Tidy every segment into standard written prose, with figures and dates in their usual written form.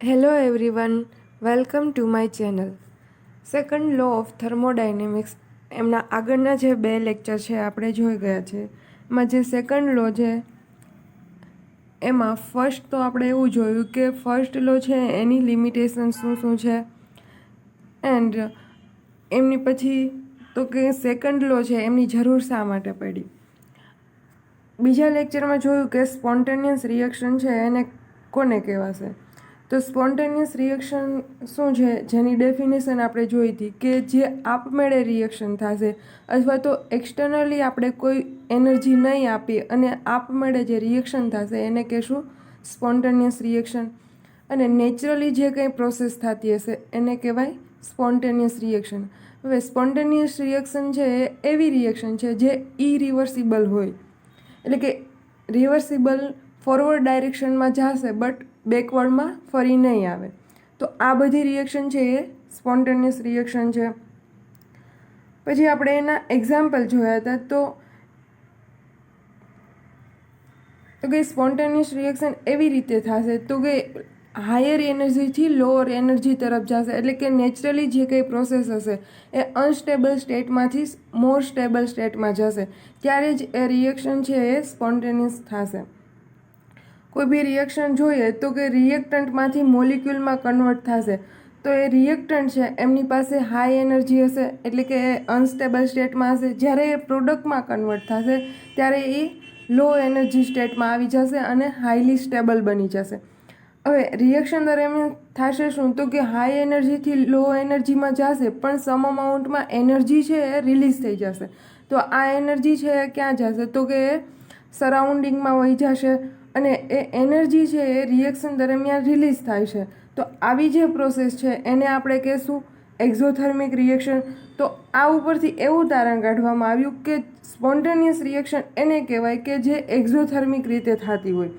Hello everyone, welcome to my channel. Second law of thermodynamics એમના આગળના જે બે લેક્ચર છે આપણે જોઈ ગયા છે. એમાં જે સેકન્ડ લો છે એમાં ફર્સ્ટ તો આપણે એવું જોયું કે ફર્સ્ટ લો છે એની લિમિટેશન શું છે, એન્ડ એમની પછી તો કે સેકન્ડ લો છે એમની જરૂર શા માટે પડી. બીજા લેક્ચરમાં જોયું કે સ્પોન્ટેનિયસ રિએક્શન છે એને કોને કહેવાશે. તો સ્પોન્ટેનિયસ રિએક્શન શું છે જેની ડેફિનેશન આપણે જોઈ હતી કે જે આપમેળે રિએક્શન થશે અથવા તો એક્સટર્નલી આપણે કોઈ એનર્જી નહીં આપીએ અને આપમેળે જે રિએક્શન થશે એને કહેશું સ્પોન્ટેનિયસ રિએક્શન. અને નેચરલી જે કંઈ પ્રોસેસ થતી હશે એને કહેવાય સ્પોન્ટેનિયસ રિએક્શન. હવે સ્પોન્ટેનિયસ રિએક્શન છે એ એવી રિએક્શન છે જે ઇરિવર્સિબલ હોય, એટલે કે રિવર્સિબલ ફોરવર્ડ ડાયરેક્શનમાં જશે બટ બેકવર્ડમાં ફરી નહીં આવે. તો આ બધી રિએક્શન છે એ સ્પોન્ટેનિયસ રિએક્શન છે. પછી આપણે એના એક્ઝામ્પલ જોયા હતા. તો કે સ્પોન્ટેનિયસ રિએક્શન એવી રીતે થશે તો કે હાયર એનર્જીથી લોઅર એનર્જી તરફ જશે, એટલે કે નેચરલી જે કંઈ પ્રોસેસ હશે એ અનસ્ટેબલ સ્ટેટમાંથી મોર સ્ટેબલ સ્ટેટમાં જશે, ત્યારે જ એ રિએક્શન છે એ સ્પોન્ટેનિયસ થશે. કોઈ બી રિએક્શન જોઈએ તો કે રિએક્ટન્ટમાંથી મોલિક્યુલમાં કન્વર્ટ થશે, તો એ રિએક્ટન્ટ છે એમની પાસે હાઈ એનર્જી હશે, એટલે કે એ અનસ્ટેબલ સ્ટેટમાં હશે. જ્યારે એ પ્રોડક્ટમાં કન્વર્ટ થશે ત્યારે એ લો એનર્જી સ્ટેટમાં આવી જશે અને હાઈલી સ્ટેબલ બની જશે. હવે રિએક્શન દરમિયાન થશે શું તો કે હાઈ એનર્જીથી લો એનર્જીમાં જશે પણ સમ અમાઉન્ટમાં એનર્જી છે એ રિલીઝ થઈ જશે. તો આ એનર્જી છે એ ક્યાં જશે તો કે એ સરાઉન્ડિંગમાં વહી જશે અને એ એનર્જી છે એ રિએક્શન દરમિયાન રિલીઝ થાય છે. તો આવી જે પ્રોસેસ છે એને આપણે કહેશું એક્ઝોથર્મિક રિએક્શન. તો આ ઉપરથી એવું તારણ કાઢવામાં આવ્યું કે સ્પોન્ટેનિયસ રિએક્શન એને કહેવાય કે જે એક્ઝોથર્મિક રીતે થતી હોય.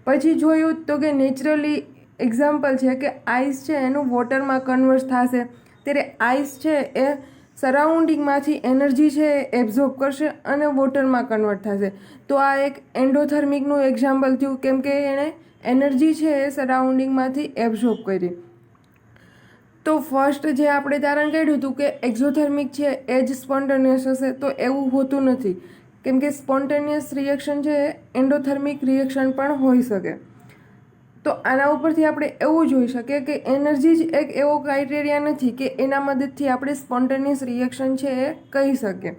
પછી જોયું તો કે નેચરલી એક્ઝામ્પલ છે કે આઈસ છે એનું વોટરમાં કન્વર્ટ થશે, ત્યારે આઈસ છે એ સરાઉન્ડિંગમાંથી એનર્જી છે એ એબ્ઝોર્બ કરશે અને વોટરમાં કન્વર્ટ થશે. તો આ એક એન્ડોથર્મિકનું એક્ઝામ્પલ થયું, કેમ કે એણે એનર્જી છે એ સરાઉન્ડિંગમાંથી એબ્ઝોર્બ કરી. તો ફર્સ્ટ જે આપણે તારણ કાઢ્યું હતું કે એક્ઝોથર્મિક છે એ જ સ્પોન્ટેનિયસ હશે, તો એવું હોતું નથી, કેમ કે સ્પોન્ટેનિયસ રિએક્શન છે એ એન્ડોથર્મિક રિએક્શન પણ હોઈ શકે. તો આના ઉપરથી આપણે એવું જોઈ શકીએ કે એનર્જી જ એક એવો ક્રાઇટેરિયા નથી કે એના મદદથી આપણે સ્પોન્ટેનિયસ રિએક્શન છે એ કહી શકીએ.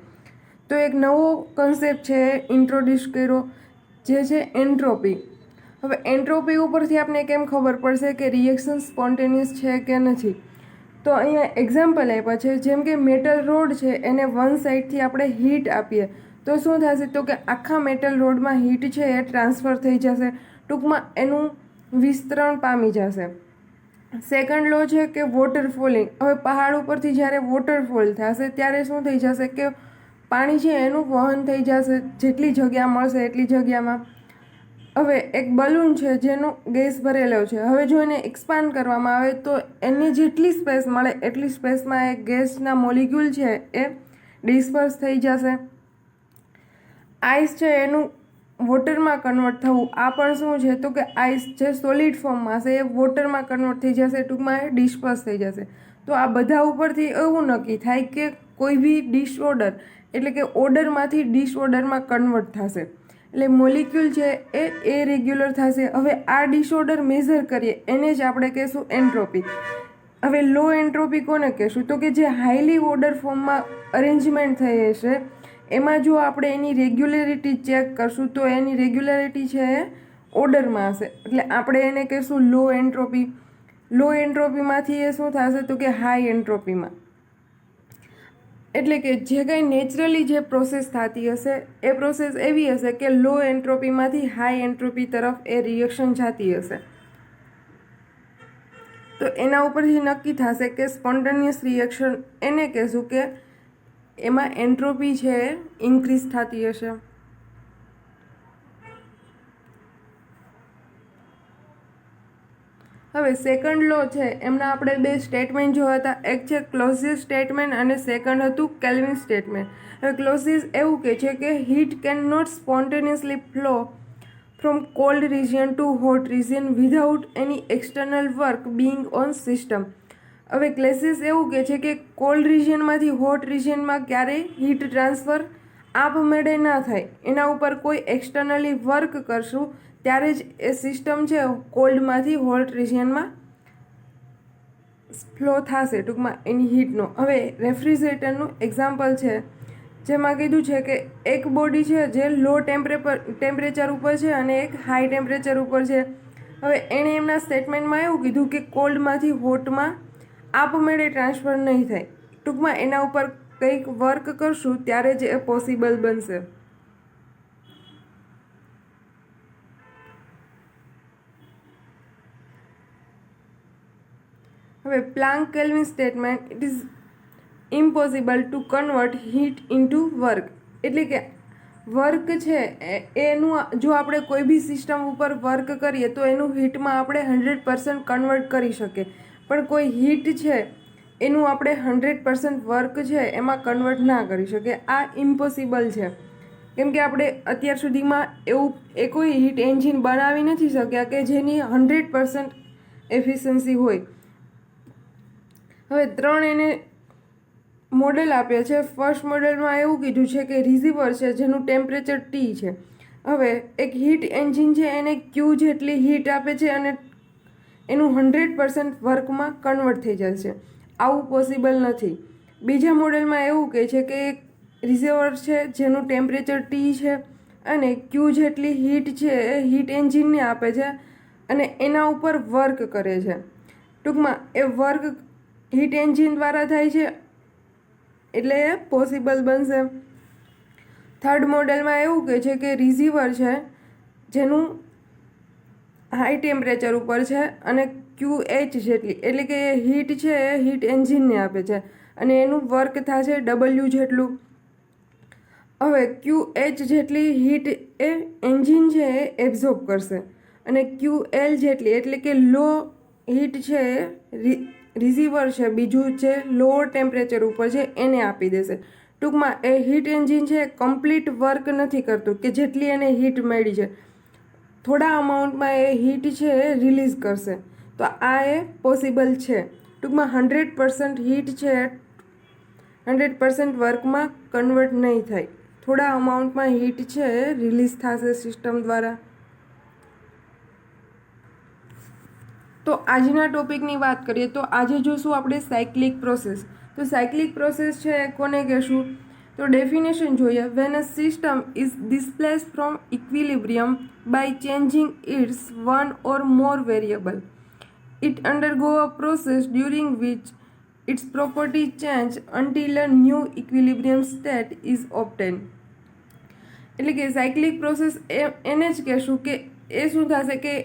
તો એક નવો કન્સેપ્ટ છે એ ઇન્ટ્રોડ્યુસ કર્યો જે છે એન્ટ્રોપી. હવે એન્ટ્રોપી ઉપરથી આપણે કેમ ખબર પડશે કે રિએક્શન સ્પોન્ટેનિયસ છે કે નથી. તો અહીંયા એક્ઝામ્પલ આપ્યા છે, જેમ કે મેટલ રોડ છે એને વન સાઈડથી આપણે હીટ આપીએ તો શું થશે તો કે આખા મેટલ રોડમાં હીટ છે એ ટ્રાન્સફર થઈ જશે, ટૂંકમાં એનું વિસ્તરણ પામી જશે. સેકન્ડ લો છે કે વોટરફોલિંગ. હવે પહાડ ઉપરથી જ્યારે વોટરફોલ થશે ત્યારે શું થઈ જશે કે પાણી છે એનું વહન થઈ જશે જેટલી જગ્યા મળશે એટલી જગ્યામાં. હવે એક બલૂન છે જેનો ગેસ ભરેલો છે, હવે જો એને એક્સપાન્ડ કરવામાં આવે તો એની જેટલી સ્પેસ મળે એટલી સ્પેસમાં એ ગેસના મોલિક્યુલ છે એ ડિસ્પર્સ થઈ જશે. આઈસ છે એનું વોટરમાં કન્વર્ટ થવું, આ પણ શું છે તો કે આઈસ જે સોલિડ ફોર્મમાં હશે એ વોટરમાં કન્વર્ટ થઈ જશે, ટૂંકમાં એ ડિસ્પર્સ થઈ જશે. તો આ બધા ઉપરથી એવું નક્કી થાય કે કોઈ બી ડિસઓર્ડર, એટલે કે ઓર્ડરમાંથી ડિસઓર્ડરમાં કન્વર્ટ થશે, એટલે મોલિક્યુલ છે એ રેગ્યુલર થશે. હવે આ ડિસઓર્ડર મેઝર કરીએ એને જ આપણે કહેશું એન્ટ્રોપી. હવે લો એન્ટ્રોપી કોને કહેશું તો કે જે હાઈલી ઓર્ડર ફોર્મમાં અરેન્જમેન્ટ થઈ હશે એમાં જો આપણે એની રેગ્યુલરિટી ચેક કરશું તો એની રેગ્યુલરિટી છે એ ઓર્ડરમાં હશે, એટલે આપણે એને કહીશું લો એન્ટ્રોપી. લો એન્ટ્રોપીમાંથી એ શું થશે તો કે હાઈ એન્ટ્રોપીમાં. એટલે કે જે કંઈ નેચરલી જે પ્રોસેસ થતી હશે એ પ્રોસેસ એવી હશે કે લો એન્ટ્રોપીમાંથી હાઈ એન્ટ્રોપી તરફ એ રિએક્શન જતી હશે. તો એના ઉપરથી નક્કી થશે કે સ્પોન્ટેનિયસ રિએક્શન એને કહેશું કે એમાં એન્ટ્રોપી છે એ ઇન્ક્રીઝ થતી હશે. હવે સેકન્ડ લો છે એમના આપણે બે સ્ટેટમેન્ટ જોયા હતા, એક છે ક્લોઝિયસ સ્ટેટમેન્ટ અને સેકન્ડ હતું કેલ્વિન સ્ટેટમેન્ટ. હવે ક્લોઝિયસ એવું કહે છે કે heat can not spontaneously flow from cold region to hot region without any external work being on system. હવે ક્લેસીસ એવું કહે છે કે કોલ્ડ રિજિયનમાંથી હોટ રિજિયનમાં ક્યારેય હીટ ટ્રાન્સફર આપમેળે ના થાય, એના ઉપર કોઈ એક્સટર્નલી વર્ક કરશું ત્યારે જ એ સિસ્ટમ છે કોલ્ડમાંથી હોટ રિજિયનમાં ફ્લો થશે, ટૂંકમાં એની હીટનો. હવે રેફ્રિજરેટરનું એક્ઝામ્પલ છે જેમાં કીધું છે કે એક બોડી છે જે લો ટેમ્પરેચર ઉપર છે અને એક હાઈ ટેમ્પરેચર ઉપર છે. હવે એણે એમના સ્ટેટમેન્ટમાં એવું કીધું કે કોલ્ડમાંથી હોટમાં આપમેળે ટ્રાન્સફર નહીં થાય, ટૂંકમાં એના ઉપર કંઈક વર્ક કરશું ત્યારે જ એ પોસિબલ બનશે. હવે Planck kelvin statement, it is impossible two convert heat into work. એટલે કે વર્ક છે એનું જો આપણે કોઈ બી સિસ્ટમ ઉપર વર્ક કરીએ તો એનું હીટમાં આપણે 100% કન્વર્ટ કરી શકીએ, પણ કોઈ હીટ છે એનું આપણે 100% વર્ક છે એમાં કન્વર્ટ ના કરી શકીએ. આ ઇમ્પોસિબલ છે, કેમ કે આપણે અત્યાર સુધીમાં એવું કોઈ હીટ એન્જિન બનાવી નથી શક્યા કે જેની 100% એફિશિયન્સી હોય. હવે 3 એને મોડેલ આપ્યા છે. ફર્સ્ટ મોડેલમાં એવું કીધું છે કે રિસીવર છે જેનું ટેમ્પરેચર ટી છે. હવે એક હીટ એન્જિન છે એને ક્યુ જેટલી હીટ આપે છે અને એનું 100% વર્કમાં કન્વર્ટ થઈ જાય છે. આવું પોસિબલ નથી. બીજા મોડેલમાં એવું કહે છે કે એક રિઝર્વર છે જેનું ટેમ્પરેચર ટી છે અને ક્યુ જેટલી હીટ છે એ હીટ એન્જિનને આપે છે અને એના ઉપર વર્ક કરે છે. ટૂંકમાં એ વર્ક હીટ એન્જિન દ્વારા થાય છે એટલે એ પોસિબલ બનશે. થર્ડ મોડેલમાં એવું કહે છે કે રિસીવર છે જેનું હાઈ ટેમ્પરેચર ઉપર છે અને ક્યુ એચ જેટલી, એટલે કે એ હીટ છે એ હીટ એન્જિનને આપે છે અને એનું વર્ક થશે ડબલ્યુ જેટલું. હવે ક્યુ એચ જેટલી હીટ એ એન્જિન છે એ એબ્ઝોર્બ કરશે અને ક્યુ એલ જેટલી, એટલે કે લો હીટ છે એ રિસીવર છે બીજું છે લોઅર ટેમ્પરેચર ઉપર છે એને આપી દેશે. ટૂંકમાં એ હીટ એન્જિન છે કમ્પ્લીટ વર્ક નથી કરતું કે જેટલી એને હીટ મળી છે, થોડા અમાઉન્ટમાં એ હીટ છે એ રિલીઝ કરશે. તો આ એ પોસિબલ છે. ટૂંકમાં 100% હીટ છે 100% વર્કમાં કન્વર્ટ નહીં થાય, થોડા અમાઉન્ટમાં હીટ છે એ રિલીઝ થશે સિસ્ટમ દ્વારા. તો આજના ટોપિકની વાત કરીએ તો આજે જોશું આપણે સાયક્લિક પ્રોસેસ. તો સાયક્લિક પ્રોસેસ છે કોને કહેશું? તો ડેફિનેશન જોઈએ. When a system is displace from equilibrium by changing its one or more variable, it undergo a process during which its property change until a new equilibrium state is obtain. એટલે કે cyclic process એને જ કહેશું કે એ શું થશે કે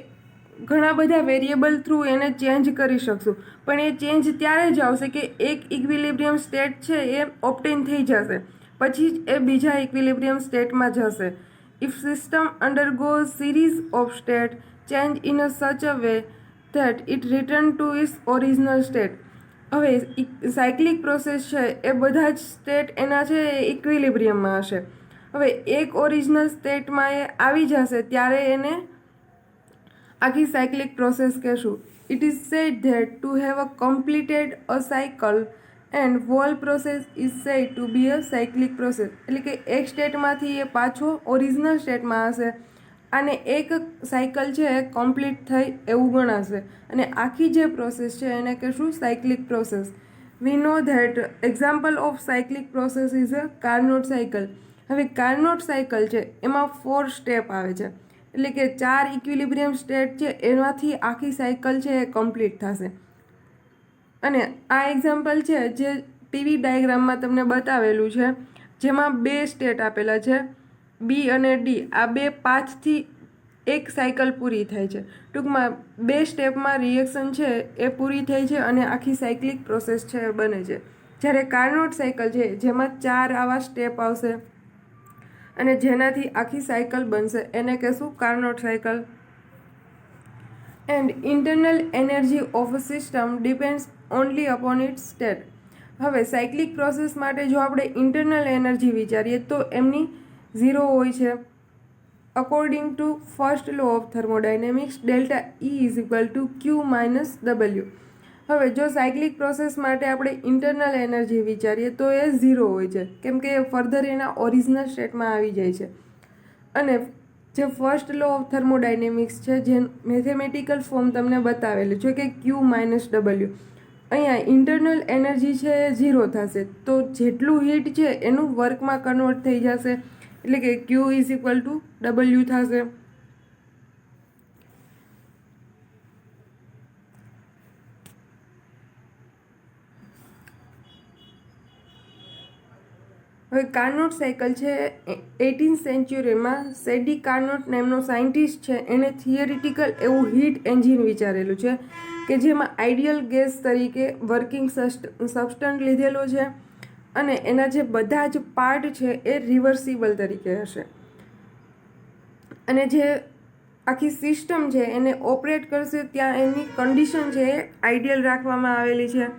ઘણા બધા વેરિયેબલ થ્રુ એને ચેન્જ કરી શકશું, પણ એ ચેન્જ ત્યારે જ આવશે કે એક ઇક્વિલિબ્રિયમ સ્ટેટ છે એ ઓબ્ટેન થઈ જશે, પછી જ એ બીજા ઇક્વિલિબ્રિયમ સ્ટેટમાં જશે. If system undergoes series of state change in a such a way that it return to its original state. હવે સાયક્લિક પ્રોસેસ છે એ બધા જ સ્ટેટ એના છે એ ઇક્વિલિબ્રિયમમાં હશે. હવે એક ઓરિજિનલ સ્ટેટમાં એ આવી જશે ત્યારે એને આખી સાયક્લિક પ્રોસેસ કહેશું. It is said that to have a completed a cycle and whole process is said to be a cyclic process. એટલે કે એક સ્ટેટમાંથી એ પાછો ઓરિજિનલ સ્ટેટમાં હશે અને એક સાયકલ છે એ કમ્પ્લીટ થઈ એવું ગણાશે અને આખી જે પ્રોસેસ છે એને કહેશું cyclic process. We know that example of cyclic process is a Carnot cycle. હવે કાર્નોટ સાયકલ છે એમાં 4 સ્ટેપ આવે છે, એટલે કે 4 ઇક્વિલિબ્રિયમ સ્ટેટ છે એમાંથી આખી સાયકલ છે એ કમ્પ્લીટ થશે. અને આ એક્ઝામ્પલ છે જે ટીવી ડાયાગ્રામમાં તમને બતાવેલું છે જેમાં 2 સ્ટેટ આપેલા છે બી અને ડી. આ 2 પાથથી એક સાયકલ પૂરી થાય છે. ટૂંકમાં 2 સ્ટેપમાં રિએક્શન છે એ પૂરી થઈ છે અને આખી સાયક્લિક પ્રોસેસ છે એ બને છે. જ્યારે કાર્નોટ સાયકલ છે જેમાં 4 આવા સ્ટેપ આવશે અને જેનાથી આખી સાયકલ બનશે એને કહેશું Carnot cycle. And internal energy of a system depends only upon its state. હવે સાયક્લિક પ્રોસેસ માટે જો આપણે ઇન્ટરનલ એનર્જી વિચારીએ તો એમની 0 હોય છે. According to first law of thermodynamics delta E is equal to Q minus W. હવે જો સાયક્લિક પ્રોસેસ માટે આપણે ઇન્ટરનલ એનર્જી વિચારીએ તો એ 0 હોય છે, કેમ કે એ ફર્ધર એના ઓરિજિનલ સ્ટેટમાં આવી જાય છે. અને જે ફર્સ્ટ લો ઓફ થર્મોડાયનેમિક્સ છે, જે મેથેમેટિકલ ફોર્મ તમને બતાવેલું છે કે Q માઇનસ W, અહીંયા ઇન્ટરનલ એનર્જી છે એ 0 થશે, તો જેટલું હીટ છે એનું વર્કમાં કન્વર્ટ થઈ જશે, એટલે કે Q is equal two W થશે. હવે કાર્નોટ સાયકલ છે, 18th સેન્ચુરીમાં સેડી કાર્નોટ નામનો સાયન્ટિસ્ટ છે, એણે થિયરિટિકલ એવું હીટ એન્જિન વિચારેલું છે કે જેમાં આઈડિયલ ગેસ તરીકે વર્કિંગ સબસ્ટન્ટ લીધેલો છે અને એના જે બધા જ પાર્ટ છે એ રિવર્સિબલ તરીકે હશે. અને જે આખી સિસ્ટમ છે એને ઓપરેટ કરશે ત્યાં એની કન્ડિશન છે એ આઈડિયલ રાખવામાં આવેલી છે.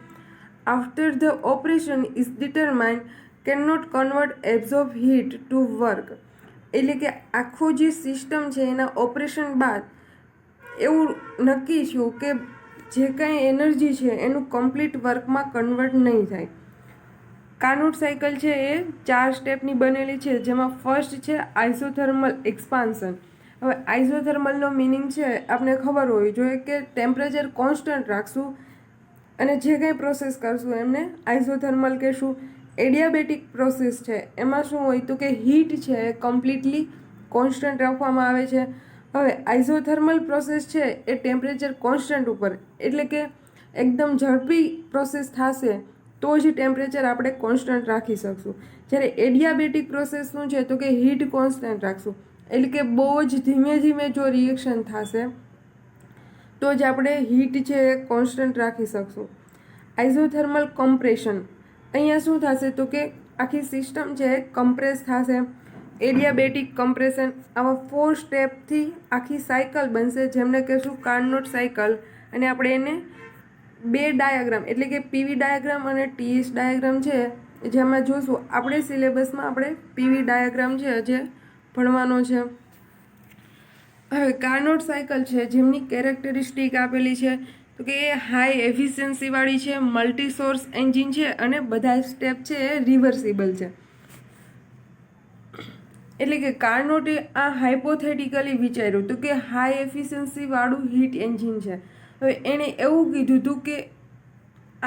After the operation is determined can not convert absorb heat to work. એટલે કે આખું જે સિસ્ટમ છે એના ઓપરેશન બાદ એવું નક્કી થયું કે જે કાંઈ એનર્જી છે એનું કમ્પ્લીટ વર્કમાં કન્વર્ટ નહીં થાય. કાર્નોટ સાયકલ છે એ 4 સ્ટેપની બનેલી છે, જેમાં ફર્સ્ટ છે આઇસોથર્મલ એક્સપાન્શન. હવે આઇસોથર્મલનો મિનિંગ છે આપણે ખબર હોવી જોઈએ કે ટેમ્પરેચર કોન્સ્ટન્ટ રાખશું અને જે કંઈ પ્રોસેસ કરશું એમને આઇસોથર્મલ કહેશું. એડિયાબેટિક પ્રોસેસ છે એમાં શું હોય તો કે હીટ છે એ કમ્પ્લીટલી કોન્સ્ટન્ટ રાખવામાં આવે છે. હવે આઇસોથર્મલ પ્રોસેસ છે એ ટેમ્પરેચર કોન્સ્ટન્ટ ઉપર, એટલે કે એકદમ ઝડપી પ્રોસેસ થશે તો જ ટેમ્પરેચર આપણે કોન્સ્ટન્ટ રાખી શકશું. જ્યારે એડિયાબેટિક પ્રોસેસ શું છે તો કે હીટ કોન્સ્ટન્ટ રાખશું, એટલે કે બહુ જ ધીમે ધીમે જો રિએક્શન થશે તો જ આપણે હીટ છે એ કોન્સ્ટન્ટ રાખી શકશું. આઇસોથર્મલ કમ્પ્રેશન, અહીંયા શું થશે તો કે આખી સિસ્ટમ છે કમ્પ્રેસ થશે. એડિયાબેટિક કમ્પ્રેશન, આવા 4 સ્ટેપથી આખી સાયકલ બનશે જેમને કહેશું કાર્નોટ સાયકલ. અને આપણે એને 2 ડાયાગ્રામ એટલે કે પીવી ડાયાગ્રામ અને ટીએસ ડાયાગ્રામ છે જેમાં જોશું. આપણે સિલેબસમાં આપણે પીવી ડાયાગ્રામ છે જે ભણવાનો છે. હવે કાર્નોટ સાયકલ છે જેમની કેરેક્ટરિસ્ટિક આપેલી છે તો કે એ હાઈ એફિશિયન્સીવાળી છે, મલ્ટી સોર્સ એન્જિન છે અને બધા સ્ટેપ છે એ રિવર્સિબલ છે. એટલે કે કાર્નોટે આ હાઇપોથેટિકલી વિચાર્યું હતું કે હાઈ એફિશિયન્સીવાળું હીટ એન્જિન છે. હવે એણે એવું કીધું હતું કે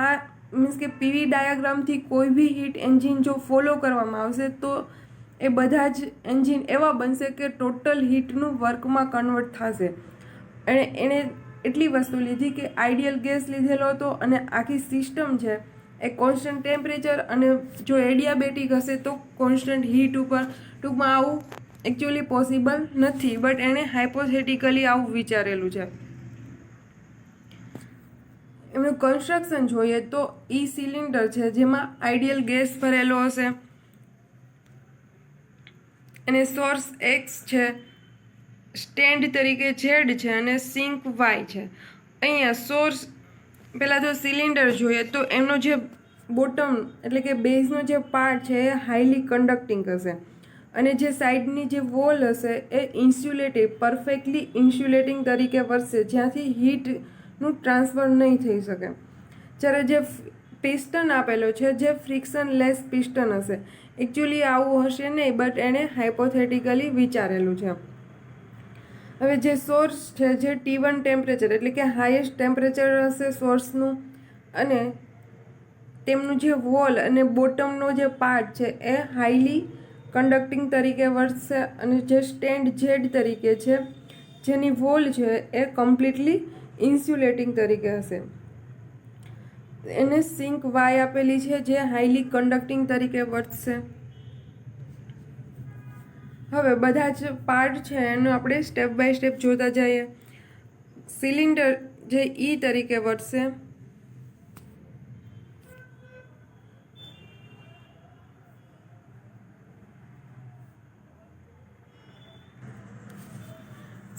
આ મીન્સ કે પીવી ડાયાગ્રામથી કોઈ બી હીટ એન્જિન જો ફોલો કરવામાં આવશે તો એ બધા જ એન્જિન એવા બનશે કે ટોટલ હીટનું વર્કમાં કન્વર્ટ થશે. અને એણે એટલી વસ્તુ લીધી કે આઈડિયલ ગેસ લીધેલો હતો અને આખી સિસ્ટમ છે એ કોન્સ્ટન્ટ ટેમ્પરેચર અને જો એડિયાબેટિક હશે તો કોન્સ્ટન્ટ હીટ ઉપર. ટૂંકમાં આવું એકચ્યુઅલી પોસિબલ નથી, બટ એણે હાઇપોથેટિકલી આવું વિચારેલું છે. એમનું કન્સ્ટ્રક્શન જોઈએ તો સિલિન્ડર છે જેમાં આઈડિયલ ગેસ ભરેલો હશે અને સોર્સ એક્સ છે, સ્ટેન્ડ તરીકે ઝેડ છે અને સિંક વાય છે. અહીંયા સોર્સ પહેલાં તો સિલિન્ડર જોઈએ તો એમનો જે બોટમ એટલે કે બેઝનો જે પાર્ટ છે એ હાઈલી કન્ડક્ટિંગ હશે અને જે સાઈડની જે વોલ હશે એ ઇન્સ્યુલેટિવ પરફેક્ટલી ઇન્સ્યુલેટિંગ તરીકે વર્તશે, જ્યાંથી હીટનું ટ્રાન્સફર નહીં થઈ શકે. જ્યારે જે પિસ્ટન આપેલો છે જે ફ્રિક્શન લેસ પિસ્ટન હશે. એકચ્યુઅલી આવું હશે નહીં, બટ એણે હાઇપોથેટિકલી વિચારેલું છે. હવે જે સોર્સ છે જે T1 ટેમ્પરેચર એટલે કે હાઈએસ્ટ ટેમ્પરેચર હશે સોર્સનું અને તેમનું જે વોલ અને બોટમનો જે પાર્ટ છે એ હાઈલી કન્ડક્ટિંગ તરીકે વર્તશે અને જે સ્ટેન્ડ ઝેડ તરીકે છે જેની વોલ છે એ કમ્પ્લીટલી ઇન્સ્યુલેટિંગ તરીકે હશે. એને સિંક વાય આપેલી છે જે હાઈલી કન્ડક્ટિંગ તરીકે વર્તશે. હવે બધા જ પાર્ટ છે એનું આપણે સ્ટેપ બાય સ્ટેપ જોતા જઈએ. સિલિન્ડર જે તરીકે વર્તશે,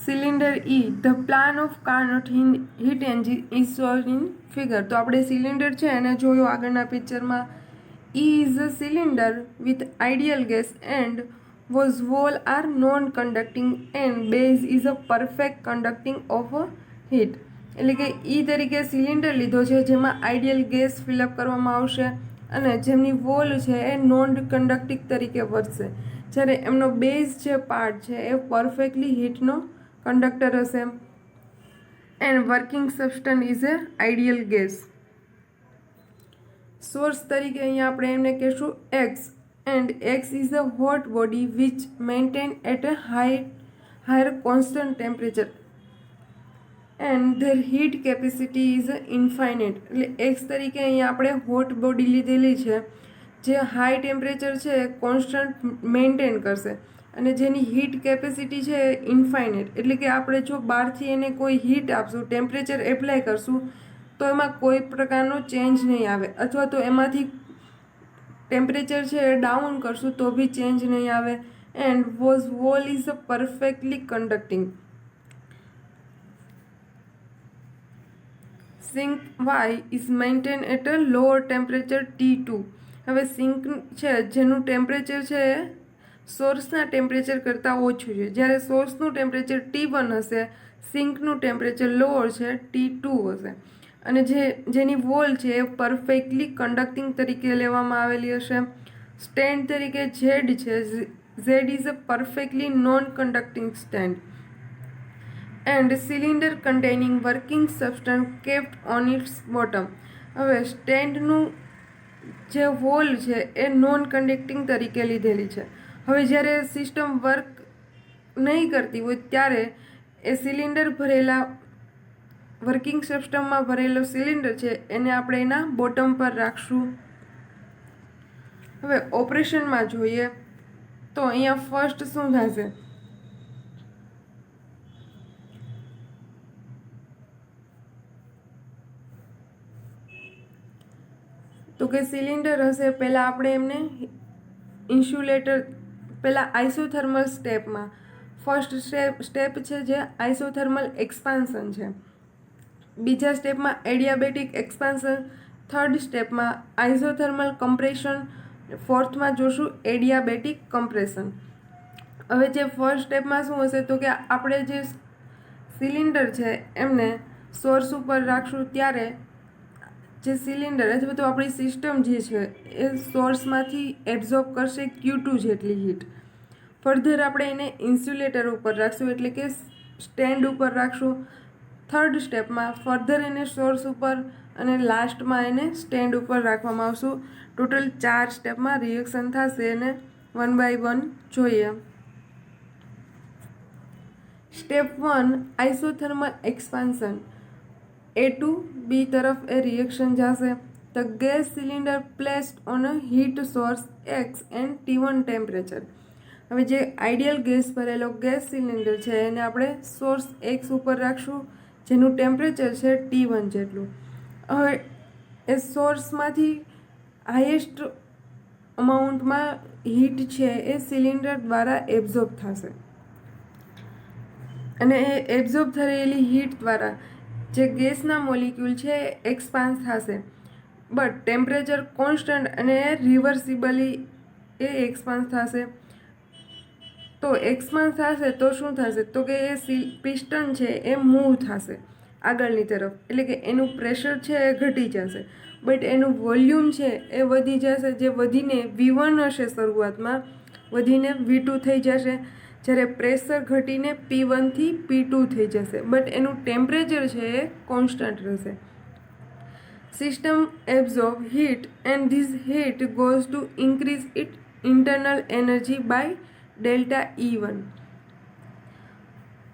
cylinder the plan of Carnot heat engine is shown in figure. તો આપણે સિલિન્ડર છે એને જોયું આગળના પિક્ચરમાં. Is a cylinder with ideal gas and whose wall are non-conducting and base is a perfect conducting of a heat. એટલે કે ઈ તરીકે સિલિન્ડર લીધો છે જેમાં આઈડિયલ ગેસ ફિલઅપ કરવામાં આવશે અને જેમની વોલ છે એ નોન કન્ડક્ટિંગ તરીકે વર્તશે, જ્યારે એમનો બેઝ જે પાર્ટ છે એ પરફેક્ટલી હીટનો કંડક્ટર હશે. And working substance is a ideal gas. Source તરીકે અહીંયા આપણે એમને કહેશું X, and X is a hot body which maintain at a higher constant temperature and there heat capacity is infinite. એટલે એક્સ તરીકે અહીંયા આપણે હોટ બોડી લીધેલી છે જે હાઈ ટેમ્પરેચર છે એ કોન્સ્ટન્ટ મેન્ટેન કરશે અને જેની હીટ કેપેસિટી છે એ ઇન્ફાઇનાઇટ. એટલે કે આપણે જો બહારથી એને કોઈ હીટ આપશું, ટેમ્પરેચર એપ્લાય કરશું તો એમાં કોઈ પ્રકારનો ચેન્જ નહીં આવે, અથવા તો એમાંથી ટેમ્પરેચર છે એ ડાઉન કરશું તો બી ચેન્જ નહીં આવે. And wall is a perfectly conducting. Sink Y is maintain at a lower temperature T2. હવે સિંક છે જેનું ટેમ્પરેચર છે એ સોર્સના ટેમ્પરેચર કરતાં ઓછું છે, જ્યારે સોર્સનું ટેમ્પરેચર T1 હશે, સિંકનું ટેમ્પરેચર લોઅર છે T2 હશે. અને જેની વોલ છે એ પરફેક્ટલી કન્ડક્ટિંગ તરીકે લેવામાં આવેલી હશે. સ્ટેન્ડ તરીકે ઝેડ છે, Z is a perfectly non conducting stand. And cylinder containing working substance kept on it's bottom. હવે સ્ટેન્ડનું જે વોલ છે એ નોન કન્ડક્ટિંગ તરીકે લીધેલી છે. હવે જ્યારે સિસ્ટમ વર્ક નહીં કરતી હોય ત્યારે એ સિલિન્ડર ભરેલા વર્કિંગ સિસ્ટમમાં ભરેલો સિલિન્ડર છે એને આપણે એના બોટમ પર રાખશું. હવે ઓપરેશનમાં જોઈએ તો અહીંયા ફર્સ્ટ શું થશે, તો કે સિલિન્ડર હશે, પહેલાં આપણે એમને ઇન્સ્યુલેટર, પહેલાં આઇસોથર્મલ સ્ટેપમાં ફર્સ્ટ સ્ટેપ છે જે આઇસોથર્મલ એક્સપાન્શન છે, બીજા સ્ટેપમાં એડિયાબેટિક એક્સપાન્શન, થર્ડ સ્ટેપમાં આઇસોથર્મલ કમ્પ્રેશન, ફોર્થમાં જોશું એડિયાબેટિક કમ્પ્રેશન. હવે જે ફર્સ્ટ સ્ટેપમાં શું હશે તો કે આપણે જે સિલિન્ડર છે એમને સોર્સ ઉપર રાખશું ત્યારે જે સિલિન્ડર અથવા તો આપણી સિસ્ટમ જે છે એ સોર્સમાંથી એબ્ઝોર્બ કરશે Q2 જેટલી હીટ. ફર્ધર આપણે એને ઇન્સ્યુલેટર ઉપર રાખશું એટલે કે સ્ટેન્ડ ઉપર રાખશું. થર્ડ સ્ટેપમાં ફર્ધર એને સોર્સ ઉપર અને લાસ્ટમાં એને સ્ટેન્ડ ઉપર રાખવામાં આવશું. ટોટલ 4 સ્ટેપમાં રિએક્શન થશે અને 1 બાય 1 જોઈએ. Step 1 isothermal expansion. A2 B તરફ એ રિએક્શન જશે. The gas cylinder placed on a heat source X and T1 temperature. હવે જે આઈડિયલ ગેસ ભરેલો ગેસ સિલિન્ડર છે એને આપણે સોર્સ X ઉપર રાખશું જેનું ટેમ્પરેચર છે T1 જેટલું. હવે એ સોર્સમાંથી હાઈએસ્ટ અમાઉન્ટમાં હીટ છે એ સિલિન્ડર દ્વારા એબ્ઝોર્બ થશે અને એ એબ્ઝોર્બ થયેલી હીટ દ્વારા જે ગેસના મોલિક્યુલ છે એ એક્સપાન્સ થશે, બટ ટેમ્પરેચર કોન્સ્ટન્ટ અને રિવર્સિબલી એ એક્સપાન્સ થશે. તો એક્સપાન્સ થશે તો શું થશે તો કે એ પિસ્ટન છે એ મૂવ થશે આગળની તરફ, એટલે કે એનું પ્રેશર છે એ ઘટી જશે, બટ એનું વોલ્યુમ છે એ વધી જશે, જે વધીને V1 હશે શરૂઆતમાં, વધીને V2 થઈ જશે, જ્યારે પ્રેશર ઘટીને P1 થી P2 થઈ જશે, બટ એનું ટેમ્પરેચર છે એ કોન્સ્ટન્ટ રહેશે. System absorb heat and this heat goes to increase it internal energy by delta E1.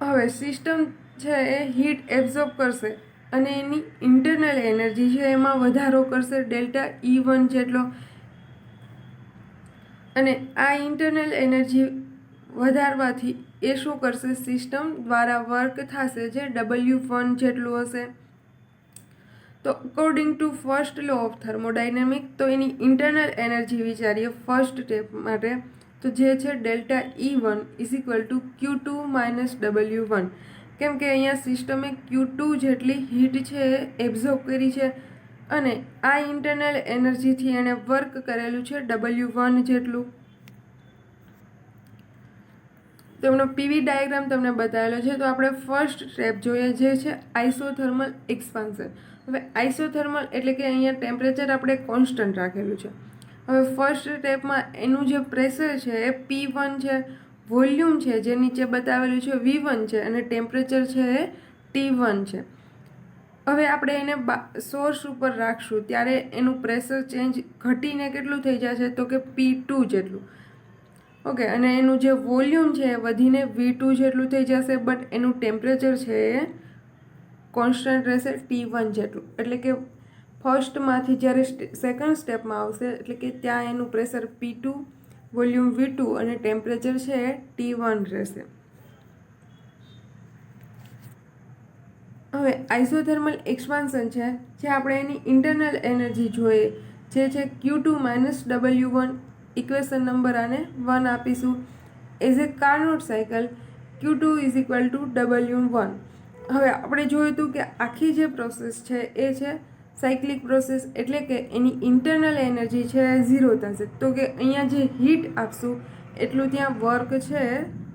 હવે સિસ્ટમ છે એ હીટ એબ્ઝોર્બ કરશે અને એની ઇન્ટરનલ એનર્જી છે એમાં વધારો કરશે ડેલ્ટા E1 જેટલો, અને આ ઇન્ટરનલ એનર્જી વધારવાથી એ શું કરશે, સિસ્ટમ દ્વારા વર્ક થશે જે W1 જેટલું હશે. તો according to first law of thermodynamic તો એની ઇન્ટરનલ એનર્જી વિચારીએ ફર્સ્ટ સ્ટેપ માટે, તો જે છે delta E1 is equal to Q2 minus W1. કેમ કે અહીંયા સિસ્ટમે Q2 જેટલી હીટ છે એ એબ્ઝોર્બ કરી છે અને આ ઇન્ટરનલ એનર્જીથી એણે વર્ક કરેલું છે W1 જેટલું. તો એમનો પીવી ડાયાગ્રામ તમને બતાવેલો છે. તો આપણે ફર્સ્ટ સ્ટેપ જોઈએ જે છે આઇસોથર્મલ એક્સપાન્શન. હવે આઇસોથર્મલ એટલે કે અહીંયા ટેમ્પરેચર આપણે કોન્સ્ટન્ટ રાખેલું છે. હવે ફર્સ્ટ સ્ટેપમાં એનું જે પ્રેશર છે એ P1 છે, વોલ્યુમ છે જે નીચે બતાવેલું છે V1 છે અને ટેમ્પરેચર છે એ T1 છે. હવે આપણે એને સોર્સ ઉપર રાખશું ત્યારે એનું પ્રેશર ચેન્જ ઘટીને કેટલું થઈ જશે તો કે P2 જેટલું. ઓકે, અને એનું જે વોલ્યુમ છે એ વધીને V2 જેટલું થઈ જશે, બટ એનું ટેમ્પરેચર છે એ કોન્સ્ટન્ટ રહેશે T1 જેટલું. એટલે કે ફર્સ્ટમાંથી જ્યારે સેકન્ડ સ્ટેપમાં આવશે એટલે કે ત્યાં એનું પ્રેશર P2, વોલ્યુમ V2 અને ટેમ્પરેચર છે એ T1 રહેશે. હવે આઇસોથર્મલ એક્સપાન્શન છે જે આપણે એની ઇન્ટરનલ એનર્જી જોઈએ જે છે Q2 - W1. ઇક્વેશન નંબર આને 1 આપીશું. As a Carnot cycle Q2 = W1. હવે આપણે જોયું હતું કે આખી જે પ્રોસેસ છે એ છે સાયક્લિક પ્રોસેસ, એટલે કે એની ઇન્ટરનલ એનર્જી છે 0 થશે. તો કે અહીંયા જે હીટ આપશું એટલું ત્યાં વર્ક છે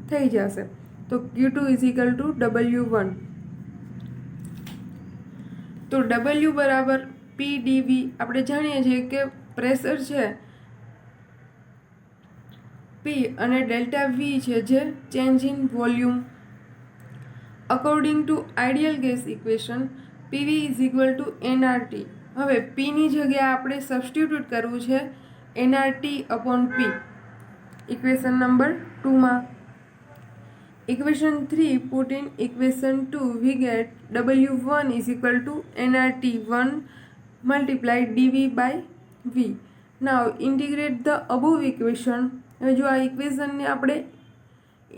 થઈ જશે. તો Q2 = W1. તો W બરાબર PdV. આપણે જાણીએ છીએ કે પ્રેશર છે P અને ડેલ્ટા V છે જે change in volume. According to ideal gas equation PV = nRT. હવે Pની જગ્યાએ આપણે સબસ્ટિટ્યૂટ કરવું છે nRT/P. ઇક્વેશન નંબર 2માં. Equation 3 put in equation 2 we get W1 = nRT1 × dV/V. Now integrate the above equation. હવે જો આ ઇક્વેશનને આપણે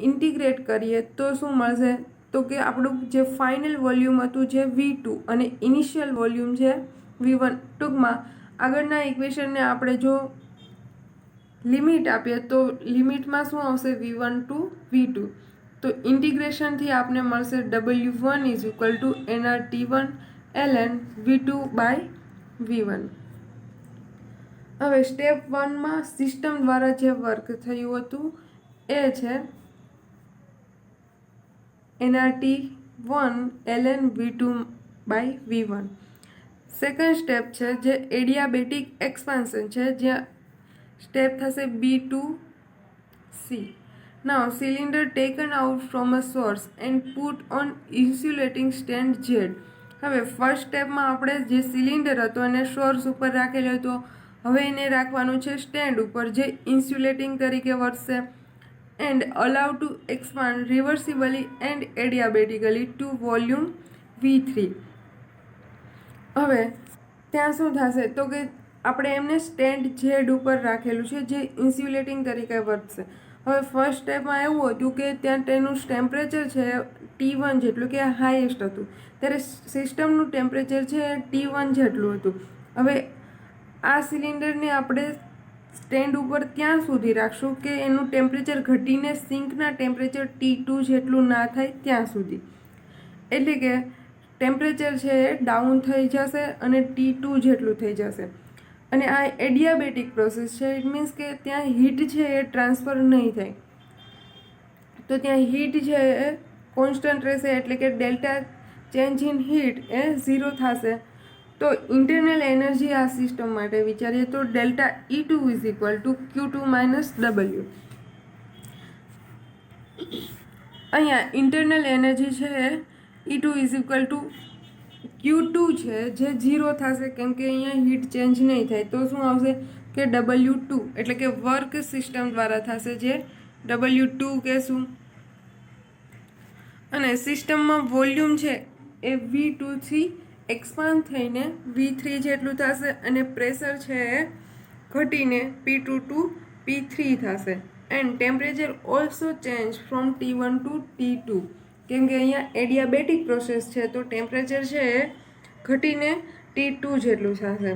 ઇન્ટિગ્રેટ કરીએ તો શું મળશે તો કે આપણું જે ફાઇનલ વોલ્યુમ હતું જે V2 અને ઇનિશિયલ વોલ્યુમ છે V1. ટૂંકમાં આગળના ઇક્વેશનને આપણે જો લિમિટ આપીએ તો લિમિટમાં શું આવશે V1 to V2. તો ઇન્ટિગ્રેશનથી આપણે મળશે W1 = nRT1 ln V2/V1. હવે સ્ટેપ 1માં સિસ્ટમ દ્વારા જે વર્ક થયું હતું એ છે nRT1 ln V2/V1. Second step છે જે એડિયાબેટિક એક્સપાન્શન છે જ્યાં સ્ટેપ થશે B2C. Now cylinder taken out from a source and put on insulating stand Z. હવે ફર્સ્ટ સ્ટેપમાં આપણે જે સિલિન્ડર હતો એને સોર્સ ઉપર રાખેલો હતો. હવે એને રાખવાનું છે સ્ટેન્ડ ઉપર જે ઇન્સ્યુલેટિંગ તરીકે વર્તશે. And allow to expand reversibly and adiabatically to volume V3. હવે ત્યાં શું થશે તો કે આપણે એમને સ્ટેન્ડ ઝેડ ઉપર રાખેલું છે જે ઇન્સ્યુલેટિંગ તરીકે વર્તશે. હવે ફર્સ્ટ સ્ટેપમાં એવું હતું કે ત્યાં તેનું ટેમ્પરેચર છે T1 જેટલું કે હાઈએસ્ટ હતું, ત્યારે સિસ્ટમનું ટેમ્પરેચર છે T1 જેટલું હતું. હવે આ સિલિન્ડરને આપણે સ્ટેન્ડ ઉપર ત્યાં સુધી રાખશું કે એનું ટેમ્પરેચર ઘટીને સિંકના ટેમ્પરેચર T2 જેટલું ના થાય ત્યાં સુધી. એટલે કે ટેમ્પરેચર છે એ ડાઉન થઈ જશે અને T2 જેટલું થઈ જશે. અને આ એડિયાબેટિક પ્રોસેસ છે. ઇટ મીન્સ કે ત્યાં હીટ છે એ ટ્રાન્સફર નહીં થાય. તો ત્યાં હીટ છે એ કોન્સ્ટન્ટ રહેશે, એટલે કે ડેલ્ટા ચેન્જ ઇન હીટ એ 0 થશે. તો ઇન્ટરનલ એનર્જી આ સિસ્ટમ માટે વિચારીએ તો ડેલ્ટા E2 = Q2 - W. અહીંયા ઇન્ટરનલ એનર્જી છે E2 = Q2 છે જે 0 થશે કેમ કે અહીંયા હીટ ચેન્જ નહીં થાય. તો શું આવશે કે W2 એટલે કે વર્ક સિસ્ટમ દ્વારા થશે જે W2 કહેશું. અને સિસ્ટમમાં વોલ્યુમ છે એ V2 થી એક્સપાન્ડ થઈને V3 જેટલું થશે અને પ્રેશર છે એ ઘટીને P2 to P3 થશે. And temperature also change from T1 to T2 કેમ કે અહીંયા એડિયાબેટિક પ્રોસેસ છે તો ટેમ્પરેચર છે એ ઘટીને T2 જેટલું થશે.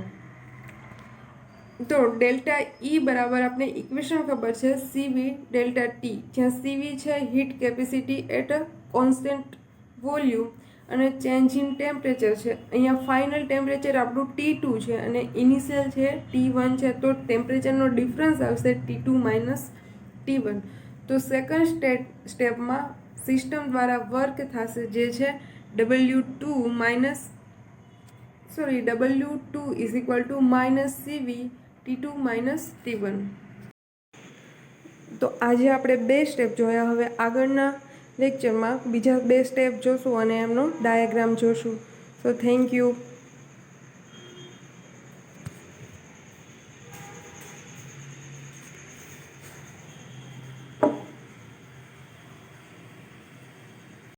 તો ડેલ્ટા E બરાબર આપણે ઇક્વેશન ખબર છે CV ડેલ્ટા T, જ્યાં CV છે heat capacity at a constant volume અને ચેન્જ ઇન ટેમ્પરેચર છે. અહીંયા ફાઇનલ ટેમ્પરેચર આપણું T2 છે અને ઇનિશિયલ છે T1 છે. તો ટેમ્પરેચરનો ડિફરન્સ આવશે T2 - T1. તો સેકન્ડ સ્ટેપમાં સિસ્ટમ દ્વારા વર્ક થશે જે છે W2 is equal two -CV T2 - T1. તો આજે આપણે 2 સ્ટેપ જોયા. હવે આગળના લેક્ચરમાં બીજા 2 સ્ટેપ જોશું અને એમનો ડાયાગ્રામ જોશું. So thank you.